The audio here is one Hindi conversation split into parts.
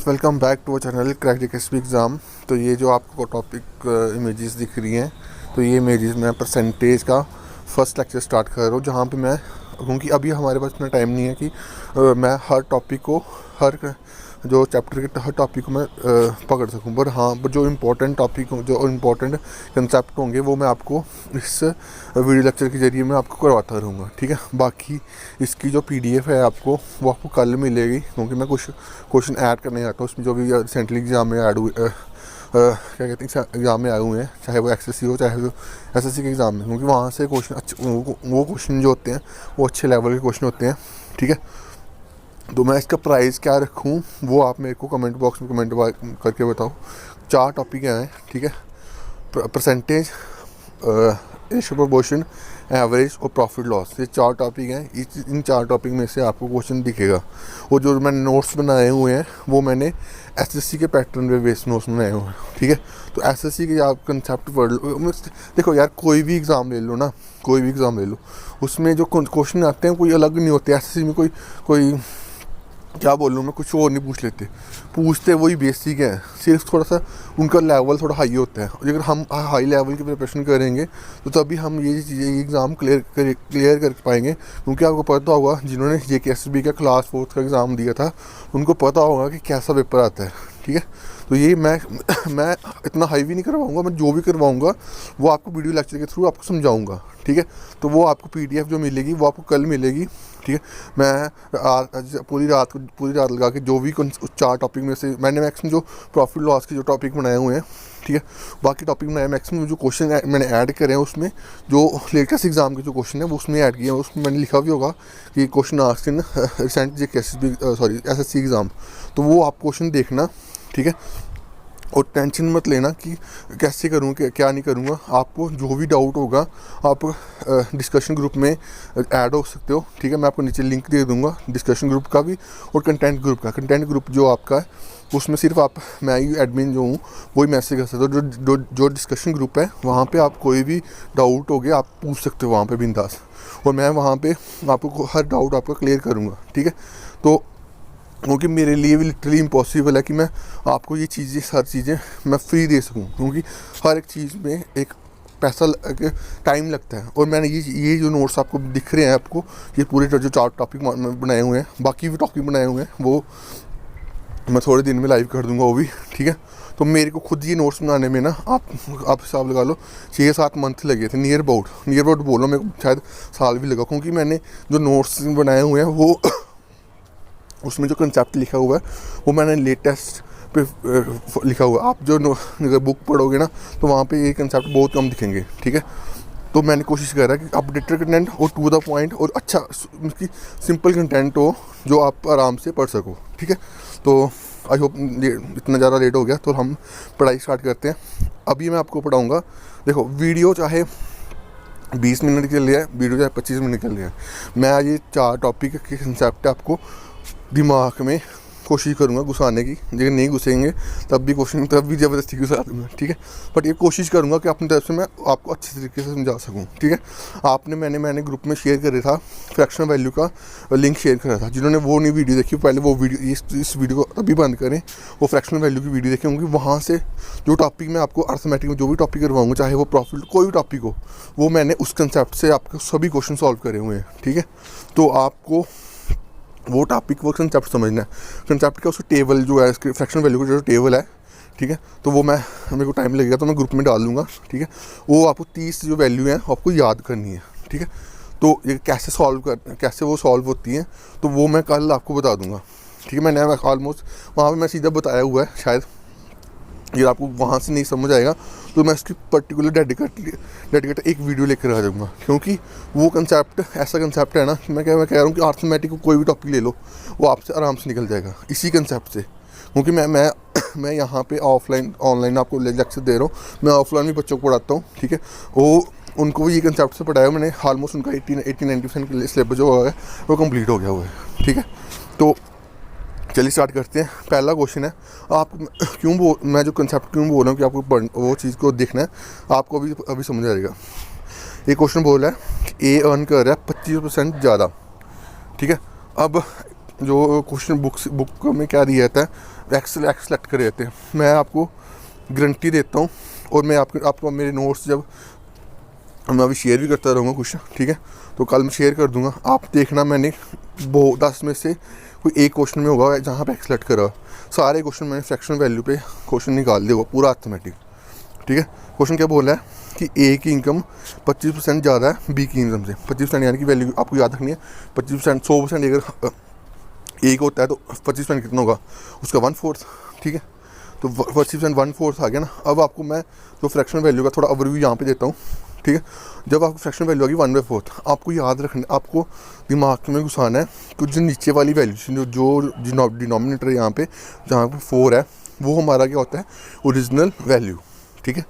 Welcome back to channel crack GKSP exam. तो ये जो आपको टॉपिक इमेजेस दिख रही हैं, तो ये इमेजेस मैं परसेंटेज का फर्स्ट लेक्चर स्टार्ट कर रहा हूँ, जहाँ पे मैं, क्योंकि अभी हमारे पास इतना टाइम नहीं है कि मैं हर टॉपिक को, हर जो चैप्टर के हर टॉपिक को मैं पकड़ सकूं। पर हाँ, जो इम्पोर्टेंट टॉपिक, जो इम्पोर्टेंट कंसेप्ट होंगे वो मैं आपको इस वीडियो लेक्चर के ज़रिए मैं आपको करवाता रहूँगा, ठीक है। बाकी इसकी जो पीडीएफ है आपको, वो आपको कल मिलेगी, क्योंकि मैं कुछ क्वेश्चन ऐड करने जाता हूँ उसमें, जो भी रिसेंटली एग्ज़ाम में ऐड हुए, क्या कहते हैं, एग्ज़ाम में आए हुए हैं, चाहे वो एसएससी हो चाहे वो एसएससी के एग्ज़ाम में, क्योंकि वहाँ से क्वेश्चन अच्छे, वो क्वेश्चन जो होते हैं वो अच्छे लेवल के क्वेश्चन होते हैं, ठीक है। तो मैं इसका प्राइस क्या रखूँ वो आप मेरे को कमेंट बॉक्स में कमेंट करके बताओ। 4 टॉपिक हैं, ठीक है। परसेंटेज, रेशियो प्रोपोर्शन, एवरेज और प्रॉफिट लॉस, ये 4 टॉपिक हैं। इन 4 टॉपिक में से आपको क्वेश्चन दिखेगा। वो जो मैंने नोट्स बनाए हुए हैं वो मैंने एसएससी के पैटर्न पे बेस्ड नोट्स बनाए हुए हैं, ठीक है। तो एसएससी के आप कंसेप्ट पढ़ लो। देखो यार, कोई भी एग्ज़ाम ले लो ना, कोई भी एग्ज़ाम ले लो, उसमें जो क्वेश्चन आते हैं कोई अलग नहीं होते। एसएससी में कोई क्या बोल लूँ मैं, कुछ और नहीं पूछते वही बेसिक है, सिर्फ थोड़ा सा उनका लेवल थोड़ा हाई होता है। अगर हम हाई लेवल की प्रिपरेशन करेंगे तो तभी हम ये चीज़ें, ये एग्ज़ाम क्लियर कर पाएंगे। क्योंकि आपको पता होगा, जिन्होंने जेकेएसबी का क्लास 4 का एग्ज़ाम दिया था उनको पता होगा कि कैसा पेपर आता है, ठीक है। तो ये मैं इतना हाई भी नहीं करवाऊँगा, मैं जो भी करवाऊँगा वो आपको वीडियो लेक्चर के थ्रू आपको समझाऊँगा, ठीक है। तो वो आपको पीडीएफ जो मिलेगी वो आपको कल मिलेगी, ठीक है। मैं पूरी रात लगा के जो भी 4 टॉपिक में से मैंने मैक्सिमम जो प्रॉफिट लॉस के जो टॉपिक बनाए हुए हैं, ठीक है, बाकी टॉपिक बनाए, मैक्सिमम जो क्वेश्चन मैंने ऐड करे हैं उसमें जो लेटेस्ट एग्जाम के जो क्वेश्चन है वो उसमें ऐड किए हैं। उसमें मैंने लिखा भी होगा कि question asked in recent JKSB SSC exam. तो वो आप क्वेश्चन देखना, ठीक है। और टेंशन मत लेना कि कैसे करूँ, क्या नहीं करूँगा। आपको जो भी डाउट होगा आप डिस्कशन ग्रुप में ऐड हो सकते हो, ठीक है। मैं आपको नीचे लिंक दे दूँगा डिस्कशन ग्रुप का भी और कंटेंट ग्रुप का। कंटेंट ग्रुप जो आपका है उसमें सिर्फ मैं ही एडमिन जो हूँ वही मैसेज कर सकते हो। जो डिस्कशन ग्रुप है वहाँ पे आप कोई भी डाउट हो गया आप पूछ सकते हो वहाँ पे बिंदास, और मैं वहाँ पे आपको हर डाउट आपका क्लियर करूँगा, ठीक है। तो क्योंकि मेरे लिए भी लिटरली इम्पॉसिबल है कि मैं आपको ये चीज़ें, सारी चीज़ें मैं फ्री दे सकूं, क्योंकि हर एक चीज़ में एक पैसा टाइम लगता है। और मैंने ये जो नोट्स आपको दिख रहे हैं, आपको ये पूरे जो 4 टॉपिक बनाए हुए हैं, बाकी भी टॉपिक बनाए हुए हैं, वो मैं थोड़े दिन में लाइव कर दूंगा वो भी, ठीक है। तो मेरे को खुद ये नोट्स बनाने में ना आप हिसाब लगा लो 6-7 मंथ लगे थे, नियर अबाउट बोलो, मेरे को शायद साल भी लगा, क्योंकि मैंने जो नोट्स बनाए हुए हैं वो उसमें जो कंसेप्ट लिखा हुआ है वो मैंने लेटेस्ट पे लिखा हुआ है। आप जो अगर बुक पढ़ोगे ना तो वहाँ पे ये कंसेप्ट बहुत कम दिखेंगे, ठीक है। तो मैंने कोशिश करा कि अपडेटेड कंटेंट और टू द पॉइंट और अच्छा उसकी सिंपल कंटेंट हो जो आप आराम से पढ़ सको, ठीक है। तो आई होप इतना ज़्यादा लेट हो गया, तो हम पढ़ाई स्टार्ट करते हैं। अभी मैं आपको पढ़ाऊँगा, देखो वीडियो चाहे 20 मिनट के लिए है, वीडियो चाहे 25 मिनट के लिए है, मैं ये 4 टॉपिक के कंसेप्ट आपको दिमाग में कोशिश करूँगा घुसाने की। लेकिन नहीं घुसेंगे तब भी ज़बरदस्ती घुसा दूँगा, ठीक है। बट ये कोशिश करूँगा कि अपनी तरफ से मैं आपको अच्छे तरीके से समझा सकूँ, ठीक है। मैंने ग्रुप में शेयर कर रहा था, फ्रैक्शनल वैल्यू का लिंक शेयर कर रहा था। जिन्होंने वो नहीं वीडियो देखी, पहले वो वीडियो, इस वीडियो को अभी बंद करें, वो फ्रैक्शनल वैल्यू की वीडियो देखें, क्योंकि वहाँ से जो टॉपिक मैं आपको अर्थमेटिक में जो भी टॉपिक करवाऊँगा, चाहे वो प्रॉफिट कोई भी टॉपिक हो, वो मैंने उस कंसेप्ट से आपको सभी क्वेश्चन सॉल्व करे हुए हैं, ठीक है। तो आपको वो टॉपिक, वो कंसेप्ट समझना है। कंसेप्ट का उसका टेबल जो है, इसके फ्रैक्शनल वैल्यू का जो टेबल है, ठीक है, तो वो मेरे को टाइम लगेगा तो मैं ग्रुप में डाल दूँगा, ठीक है। वो आपको 30 जो वैल्यू है आपको याद करनी है, ठीक है। तो ये कैसे वो सॉल्व होती हैं तो वो मैं कल आपको बता दूँगा, ठीक है। मैंने ऑलमोस्ट वहाँ पर मैं सीधा बताया हुआ है, शायद ये आपको वहाँ से नहीं समझ आएगा तो मैं इसकी पर्टिकुलर डेडिकेट एक वीडियो लेकर आ जाऊँगा, क्योंकि वो कंसेप्ट ऐसा कंसेप्ट है ना, मैं कह रहा हूँ कि अर्थमेटिक को कोई भी टॉपिक ले लो वो आपसे आराम से निकल जाएगा इसी कंसेप्ट से। क्योंकि मैं यहाँ पे ऑनलाइन आपको लेक्चर दे रहा हूँ, मैं ऑफलाइन भी बच्चों को पढ़ाता हूँ, ठीक है। वो उनको भी ये कंसेप्ट से पढ़ाया मैंने, ऑलमोस्ट उनका 80-90% सिलेबस जो है वो कम्प्लीट हो गया हुआ है, ठीक है। तो चलिए स्टार्ट करते हैं। पहला क्वेश्चन है, मैं जो कंसेप्ट क्यों बोल रहा हूँ कि आपको वो चीज़ को देखना है, आपको अभी समझ आएगा। ये क्वेश्चन बोल रहा है कि ए अर्न कर रहा है 25% ज़्यादा, ठीक है। अब जो क्वेश्चन बुक में क्या दिया जाता है, एक्स सेलेक्ट कर देते हैं। मैं आपको गारंटी देता हूँ, और मैं आपको मेरे नोट्स जब मैं अभी शेयर भी करता रहूँगा कुछ, ठीक है, तो कल मैं शेयर कर दूँगा। आप देखना, मैंने 10 में से कोई एक क्वेश्चन में होगा जहाँ पे एक्स सेलेक्ट करा, सारे क्वेश्चन मैंने फ्रैक्शन वैल्यू पे क्वेश्चन निकाल दिया होगा, पूरा अर्थमेटिक, ठीक है। क्वेश्चन क्या बोला है कि ए की इनकम 25% ज़्यादा है बी की इनकम से। 25% यानी कि वैल्यू आपको याद रखनी है, 25%, 100% अगर ए का होता है तो 25% कितना होगा उसका 1/4, ठीक है। तो 25% 1/4 आ गया ना। अब आपको मैं जो फ्रैक्शन वैल्यू का थोड़ा ओवरव्यू यहाँ पे देता हूँ, ठीक है। जब आपको फ्रैक्शन वैल्यू होगी 1/4, आपको याद रखना, आपको दिमाग में घुसाना है कि जो नीचे वाली वैल्यू जो डिनोमिनेटर है यहाँ पे जहाँ पे 4 है, वो हमारा क्या होता है ओरिजिनल वैल्यू, ठीक है।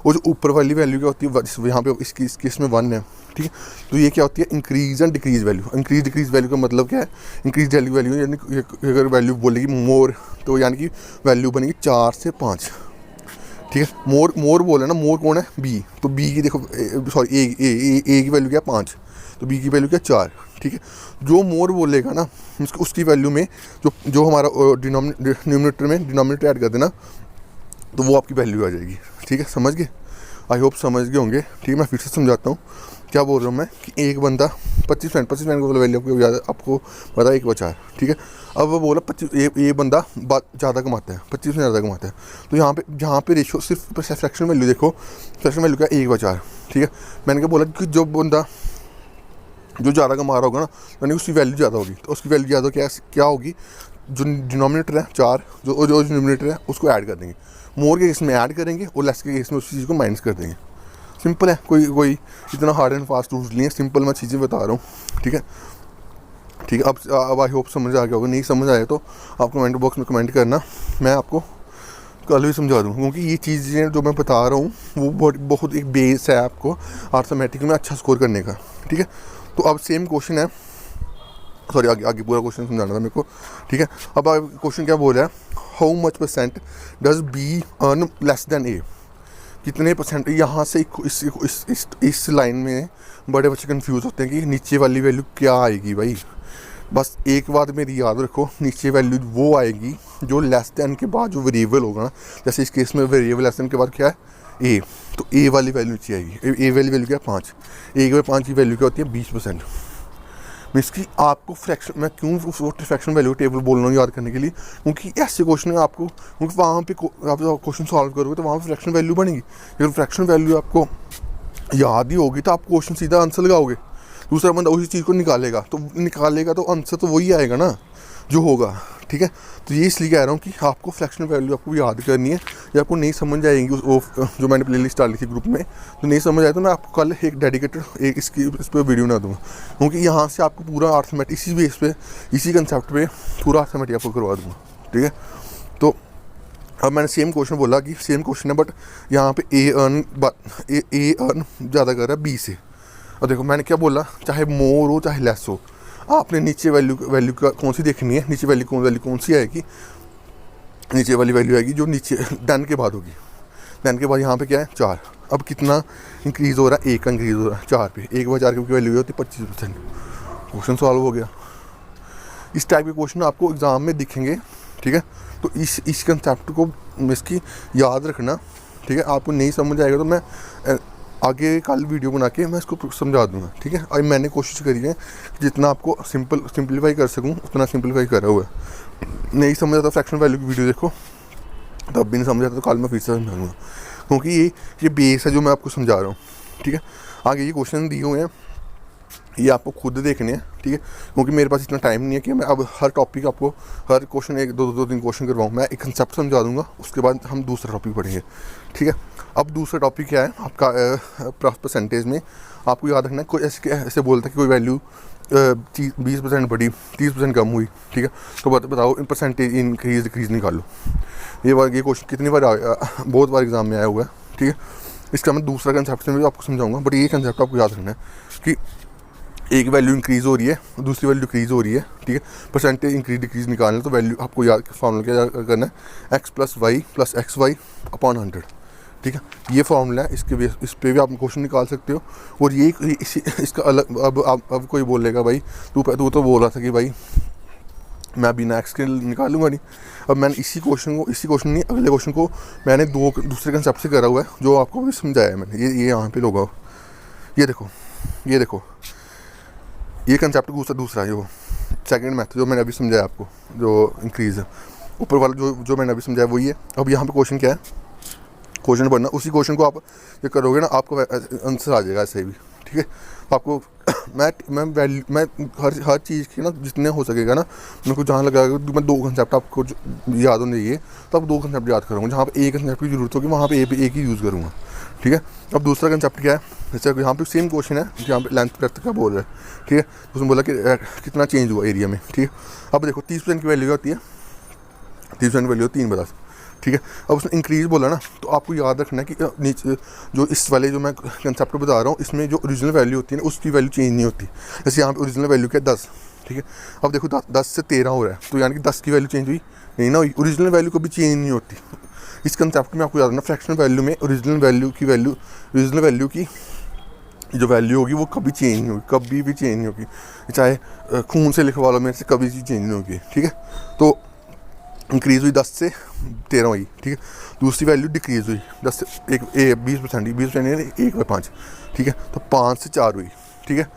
और जो ऊपर वाली वैल्यू क्या होती है यहाँ पे इस केस में 1 है, ठीक है। तो ये क्या होती है increase and decrease value. Increase decrease value का मतलब क्या है, इंक्रीज वैल्यू यानी अगर वैल्यू बोलेगी मोर, तो यानी कि वैल्यू बनेगी 4 से 5, ठीक है। मोर बोले ना, मोर कौन है बी, तो बी की देखो सॉरी ए की वैल्यू क्या 5, तो बी की वैल्यू क्या 4, ठीक है। जो मोर बोलेगा ना उसकी वैल्यू में जो हमारा डिनोमिनेटर ऐड कर देना, तो वो आपकी वैल्यू आ जाएगी, ठीक है। समझ गए? आई होप समझ गए होंगे, ठीक है। मैं फिर से समझाता हूँ क्या बोल रहा हूँ मैं, कि एक बंदा 25% को वैल्यू आपको पता है 1/4, ठीक है। अब वो बोला 25 ये बंदा ज़्यादा कमाता है, 25% ज़्यादा कमाता है, तो यहाँ पे रेशियो सिर्फ फ्रैक्शन वैल्यू देखो, फ्रैक्शन वैल्यू क्या 1/4, ठीक है। मैंने क्या बोला कि जो बंदा जो ज़्यादा कमा रहा होगा ना, यानी उसकी वैल्यू ज़्यादा होगी, तो उसकी वैल्यू ज़्यादा क्या होगी, जो डिनोमिनेटर है 4, जो डिनोमिनेटर है उसको ऐड कर देंगे, मोर के केस में ऐड करेंगे और लेस के केस में उस चीज़ को माइनस कर देंगे। सिंपल है, कोई इतना हार्ड एंड फास्ट रूल्स नहीं है, सिंपल मैं चीज़ें बता रहा हूँ, ठीक है। ठीक है, अब आई होप समझ आ गया होगा। नहीं समझ आए तो आप कमेंट बॉक्स में कमेंट करना, मैं आपको कल भी समझा दूँ, क्योंकि ये चीज़ें जो मैं बता रहा हूँ वो बहुत एक बेस है आपको अर्थमेटिक में अच्छा स्कोर करने का, ठीक है। तो अब सेम क्वेश्चन है, सॉरी आगे पूरा क्वेश्चन समझाना था मेरे को, ठीक है। अब क्वेश्चन क्या बोल रहा है, how much % does B earn less than A, कितने % यहाँ से इस लाइन में बड़े बच्चे कंफ्यूज होते हैं कि नीचे वाली वैल्यू क्या आएगी। भाई बस एक बात मेरी याद रखो, नीचे वैल्यू वो आएगी जो लेस देन के बाद जो वेरिएबल होगा ना, जैसे इस केस में वेरिएबल लेस देन के बाद क्या है ए, तो ए वाली वैल्यू नीचे आएगी। ए वाली वैल्यू क्या है 5, ए के 5 की वैल्यू क्या होती है 20%। इसकी आपको फ्रैक्शन, मैं क्यों फ्रैक्शन वैल्यू टेबल बोल रहा हूँ याद करने के लिए, क्योंकि ऐसे क्वेश्चन है आपको, क्योंकि वहाँ पे आप जब क्वेश्चन सॉल्व करोगे तो वहाँ पे फ्रैक्शन वैल्यू बनेगी। अगर फ्रैक्शन वैल्यू आपको याद ही होगी तो आप क्वेश्चन सीधा आंसर लगाओगे, दूसरा बंदा उसी चीज़ को निकालेगा तो आंसर तो वही आएगा ना जो होगा, ठीक है। तो ये इसलिए कह रहा हूँ कि आपको फ्रैक्शन वैल्यू आपको याद करनी है, या आपको नहीं समझ आएंगी वो जो मैंने प्लेलिस्ट डाली थी ग्रुप में, तो नहीं समझ आए तो मैं आपको कल एक डेडिकेटेड इस पर वीडियो बना दूँगा, क्योंकि यहाँ से आपको पूरा अर्थमेटिक इसी बेस पे, इसी कंसेप्ट पे पूरा अर्थमेटिक आपको करवा दूँगा, ठीक है। तो अब मैंने सेम क्वेश्चन बोला कि सेम क्वेश्चन है, बट यहाँ पे ए अर्न ज़्यादा कर रहा है बी से। और देखो मैंने क्या बोला, चाहे मोर हो चाहे लेस हो, आपने नीचे वैल्यू का कौन सी देखनी है, नीचे वैल्यू कौन सी आएगी, नीचे वाली वैल्यू आएगी जो नीचे डन के बाद होगी। डन के बाद यहाँ पे क्या है 4, अब कितना इंक्रीज़ हो रहा है, 1 का इंक्रीज़ हो रहा है 4 पे, 1/4 की वैल्यू होती है 25%। क्वेश्चन सॉल्व हो गया। इस टाइप के क्वेश्चन आपको एग्ज़ाम में दिखेंगे, ठीक है। तो इस कंसेप्ट को इसकी याद रखना, ठीक है। आपको नहीं समझ आएगा तो मैं आगे कल वीडियो बना के मैं इसको समझा दूंगा, ठीक है। और मैंने कोशिश करी है कि जितना आपको सिंपलीफाई कर सकूं उतना सिंपलीफाई करा हुआ है। नहीं समझ आता फ्रैक्शन वैल्यू की वीडियो देखो, तब भी नहीं समझ आता तो कल मैं फिर से समझाऊँगा, क्योंकि ये बेस है जो मैं आपको समझा रहा हूँ, ठीक है। आगे ये क्वेश्चन दिए हुए हैं, ये आपको खुद देखने हैं, ठीक है, क्योंकि मेरे पास इतना टाइम नहीं है कि मैं अब हर टॉपिक आपको हर क्वेश्चन 1-2-3 क्वेश्चन करवाऊँ। मैं एक कंसेप्ट समझा दूंगा, उसके बाद हम दूसरा टॉपिक पढ़ेंगे, ठीक है। अब दूसरा टॉपिक क्या है आपका परसेंटेज में आपको याद रखना है, कोई ऐसे बोलता है कि कोई वैल्यू 20% बढ़ी 30% कम हुई, ठीक है, तो बताओ परसेंटेज इंक्रीज डिक्रीज निकालो। ये क्वेश्चन कितनी बार बहुत बार एग्जाम में आया हुआ है, ठीक है। इसका मैं दूसरा कंसेप्ट में भी आपको समझाऊंगा, बट ये कंसेप्ट आपको याद रखना है कि एक वैल्यू इंक्रीज़ हो रही है, दूसरी वैल्यू डिक्रीज़ हो रही है, ठीक है। परसेंटेज इंक्रीज डिक्रीज निकालना तो वैल्यू आपको याद फार्मूला क्या करना है, x + y + xy / 100, ठीक है। ये फार्मूला है, इस पे भी आप क्वेश्चन निकाल सकते हो। और ये इसका अलग अब कोई बोलेगा भाई तू तो बोल रहा था कि भाई मैं बिना एक्स के निकालूंगा नहीं। अब मैंने इसी क्वेश्चन नहीं, अगले क्वेश्चन को मैंने दूसरे कंसेप्ट से करा हुआ है, जो आपको भी समझाया है मैंने। ये यहाँ पे लोग ये देखो ये कंसेप्ट दूसरा जो सेकंड मेथड जो मैंने अभी समझाया आपको, जो इंक्रीज़ है ऊपर वाला जो मैंने अभी समझाया वही है। अब यहाँ पे क्वेश्चन क्या है, क्वेश्चन पढ़ना, उसी क्वेश्चन को आप ये करोगे ना, आपको आंसर आ जाएगा ऐसे भी, ठीक है। आपको मैं हर चीज़ की ना जितने हो सकेगा ना, मेरे को जहाँ लगा मैं 2 कंसेप्ट आपको याद होने चाहिए, तो आप 2 कंसेप्ट याद करूँगा। जहाँ पे एक कंसेप्ट की जरूरत होगी वहाँ पे एक ही यूज़ करूँगा, ठीक है। अब दूसरा कंसेप्ट क्या है, जैसे यहाँ पे सेम क्वेश्चन है, यहाँ पे लेंथ ब्रेड्थ का बोल रहा है, ठीक है। उसने बोला कि कितना चेंज हुआ एरिया में, ठीक है। अब देखो 30% की वैल्यू होती है, 30% वैल्यू 3 बता, ठीक है। अब उसने इंक्रीज़ बोला ना, तो आपको याद रखना है कि नीचे जो इस वाले जो मैं कंसेप्ट बता रहा हूँ, इसमें जो ओरिजिनल वैल्यू होती है ना, उसकी वैल्यू चेंज नहीं होती। जैसे यहाँ पे ओरिजिनल वैल्यू क्या है 10, ठीक है। अब देखो 10 से 13 हो रहा है, तो यानी कि 10 की वैल्यू चेंज हुई नहीं ना हुई, ओरिजिनल वैल्यू कभी चेंज नहीं होती। इस कंसेप्ट में आपको याद रखना, फ्रैक्शनल वैल्यू में ओरिजिनल वैल्यू की जो वैल्यू होगी वो कभी चेंज नहीं होगी, कभी भी चेंज नहीं होगी, चाहे खून से लिखवा लो मेरे से, कभी चीज़ चेंज नहीं होगी, ठीक है। तो इंक्रीज़ हुई 10 से 13 हुई, ठीक है। दूसरी वैल्यू डिक्रीज़ हुई 10 से 20%, 20% 1/5, ठीक है। तो 5 से 4 हुई, ठीक है।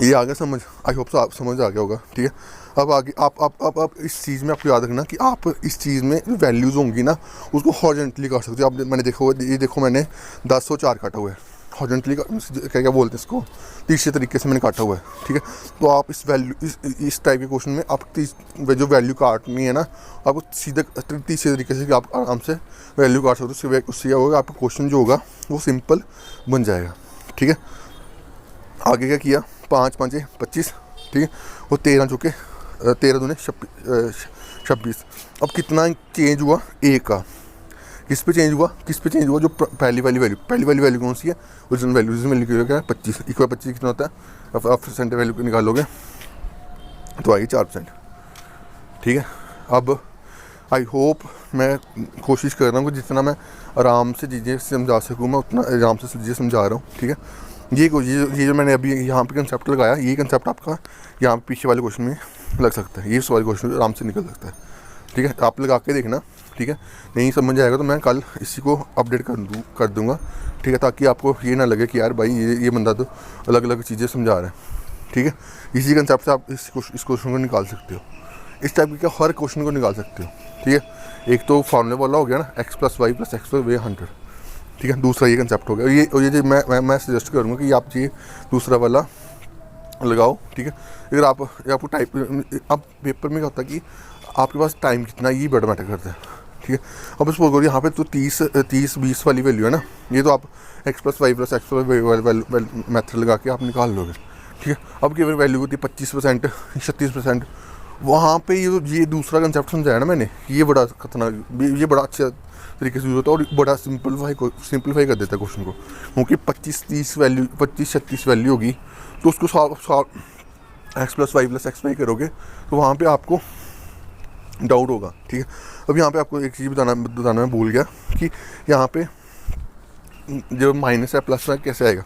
ये आ गया समझ, आई होप सो आप समझ आ गया होगा, ठीक है। अब आगे आप इस चीज़ में आपको याद रखना कि आप इस चीज़ में जो वैल्यूज़ होंगी ना, उसको हॉरिजॉन्टली काट सकते हो। आप मैंने देखो मैंने 10 और 4 काटा हुआ है, हॉरिजॉन्टली क्या बोलते हैं इसको, तीसरे तरीके से मैंने काटा हुआ है, ठीक है। तो आप इस टाइप के क्वेश्चन में आप जो वैल्यू काटनी है ना, आपको सीधे तीसरे तरीके से आप आराम से वैल्यू काट सकते हो। उससे क्या होगा, आपका क्वेश्चन जो होगा वो सिंपल बन जाएगा, ठीक है। आगे क्या किया, 5 5 25, ठीक है। वो 13 चुके 13 दूने 26। अब कितना चेंज हुआ, A का किस पे चेंज हुआ, जो पहली वाली वैल्यू कौन सी है, ओरिजिनल वैल्यू क्या है 25, इक्वल 25 कितना होता है, आप परसेंट वैल्यू निकालोगे तो आएगी 4%, ठीक है। अब आई होप, मैं कोशिश कर रहा हूँ कि जितना मैं आराम से चीज़ें समझा सकूँ मैं उतना आराम से चीज़ें समझा रहा हूँ, ठीक है। ये जो मैंने अभी यहाँ पे कंसेप्ट लगाया, ये कंसेप्ट आपका यहाँ पे पीछे वाले क्वेश्चन में लग सकता है, ये सवाल क्वेश्चन आराम से निकल सकता है, ठीक है। आप लगा के देखना, ठीक है। नहीं समझ आएगा तो मैं कल इसी को अपडेट कर दूँगा, ठीक है, ताकि आपको ये ना लगे कि यार भाई ये बंदा तो अलग अलग चीज़ें समझा रहा है, ठीक है। इसी कंसेप्ट से आप इस क्वेश्चन को निकाल सकते हो, इस टाइप के हर क्वेश्चन को निकाल सकते हो, ठीक है। एक तो फार्मूले वाला हो गया ना, x+y + x² 100, ठीक है। दूसरा ये कंसेप्ट हो गया, ये जो मैं सजेस्ट करूँगा कि आप ये दूसरा वाला लगाओ, ठीक है। अगर आपको टाइप, अब पेपर में क्या होता है कि आपके पास टाइम कितना, ये बड़ा मैटर करता है, ठीक है। अब सपोज करो यहाँ पे तो 30-20 वाली वैल्यू है ना, ये तो आप x+y + x² मेथड लगा के आप निकाल लोगे, ठीक है। अब केवल वैल्यू होती है 25%, 36%, वहाँ पे ये दूसरा कंसेप्ट समझाया ना मैंने, ये बड़ा खतरनाक, ये बड़ा अच्छा तरीके से यूज होता है और बड़ा सिंपलीफाई कर देता है क्वेश्चन को, क्योंकि 25-36 वैल्यू होगी तो उसको x+y + x² करोगे तो वहाँ पे आपको डाउट होगा, ठीक है। अब यहाँ पे आपको एक चीज़ बताना मैं भूल गया कि यहाँ पे जो माइनस है प्लस है कैसे आएगा।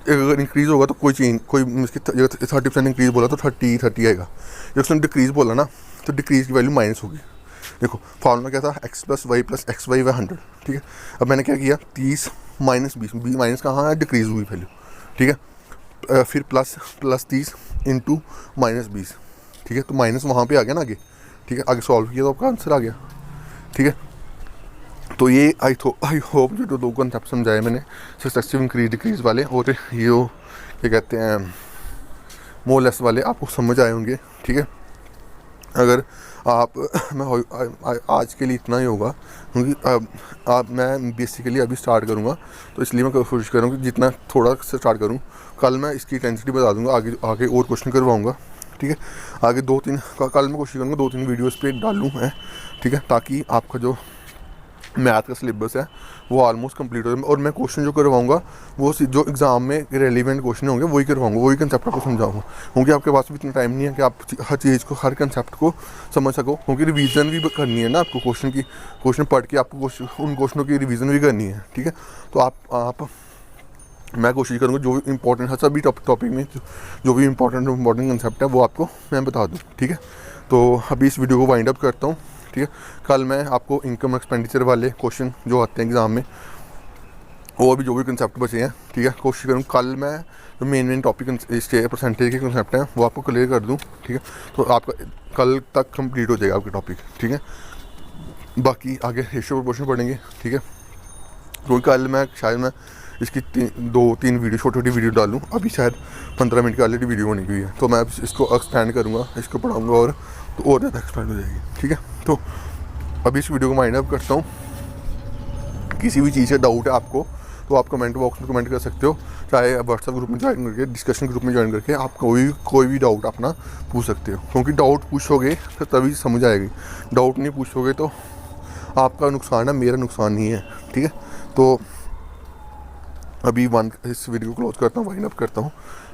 अगर इंक्रीज़ होगा तो कोई 30% इंक्रीज़ बोला तो 30 आएगा। जब उसने डिक्रीज़ बोला ना तो डिक्रीज़ की वैल्यू माइनस होगी। देखो फार्मूला क्या था, x+y + x² 100, ठीक है। अब मैंने क्या किया, 30 - 20 माइनस कहाँ है, डिक्रीज़ हुई वैल्यू, ठीक है। फिर प्लस 30 × -20, ठीक है। तो माइनस वहाँ पे आ गया ना आगे, ठीक है। आगे सॉल्व किया तो आपका आंसर आ गया, ठीक है। तो ये आई होप जो 2 कंसेप्ट समझाए मैंने, सक्सेसिव इंक्रीज डिक्रीज वाले और ये क्या कहते हैं मोर लेस वाले, आपको समझ आए होंगे, ठीक है। अगर मैं आज के लिए इतना ही होगा, क्योंकि मैं बेसिकली अभी स्टार्ट करूँगा, तो इसलिए मैं कोशिश करूँगा कि जितना थोड़ा से स्टार्ट करूँ। कल मैं इसकी इंटेंसिटी बता दूँगा, आगे और क्वेश्चन करवाऊँगा, ठीक है। आगे 2-3 कल मैं कोशिश करूँगा 2-3 वीडियोस पे डालूँ मैं, ठीक है, ताकि आपका जो मैथ का सिलेबस है वो ऑलमोस्ट कंप्लीट हो जाए। और मैं क्वेश्चन जो करवाऊँगा वो जो एग्ज़ाम में रेलिवेंट क्वेश्चन होंगे वही करवाऊँगा, वही कंसेप्ट आपको समझाऊँगा, क्योंकि आपके पास भी इतना टाइम नहीं है कि आप हर चीज़ को, हर कंसेप्ट को समझ सको, क्योंकि रिवीजन भी करनी है ना आपको, क्वेश्चन पढ़ के आपको उन क्वेश्चनों की रिवीजन भी करनी है, ठीक है। तो मैं कोशिश करूँगा जो इंपॉर्टेंट है सभी टॉपिक में जो भी इंपॉर्टेंट कंसेप्ट है वो आपको मैं बता दूँ, ठीक है। तो अभी इस वीडियो को वाइंड अप करता हूँ, ठीक है। कल मैं आपको इनकम एक्सपेंडिचर वाले क्वेश्चन जो आते हैं एग्ज़ाम में, और भी जो भी कंसेप्ट बचे हैं, ठीक है, कोशिश करूँ कल मैं जो मेन टॉपिक इसके परसेंटेज के कंसेप्ट हैं वो आपको क्लियर कर दूँ, ठीक है। तो आपका कल तक कंप्लीट हो जाएगा आपके टॉपिक, ठीक है। बाकी आगे रेशियो प्रोपोर्शन पढ़ेंगे, ठीक है। क्योंकि कल मैं शायद इसकी 2-3 वीडियो छोटी वीडियो डालूँ, अभी शायद 15 मिनट की ऑलरेडी वीडियो होने की है, तो मैं इसको एक्सपेंड करूँगा, इसको पढ़ाऊँगा और तो और ज़्यादा एक्सपेंड हो जाएगी, ठीक है। तो अभी इस वीडियो को माइंड अप करता हूँ। किसी भी चीज़ से डाउट है आपको तो आप कमेंट बॉक्स में कमेंट कर सकते हो, चाहे व्हाट्सएप ग्रुप में ज्वाइन करके, डिस्कशन ग्रुप में ज्वाइन करके आप कोई भी डाउट अपना पूछ सकते हो, क्योंकि डाउट पूछोगे तो तभी समझ आएगी। डाउट नहीं पूछोगे तो आपका नुकसान है, मेरा नुकसान नहीं है, ठीक है। तो अभी इस वीडियो को क्लोज करता हूँ, वाइंड अप करता हूँ।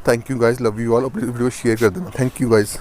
Thank you guys, love you all. अपनी वीडियो शेयर कर देना। Thank you guys.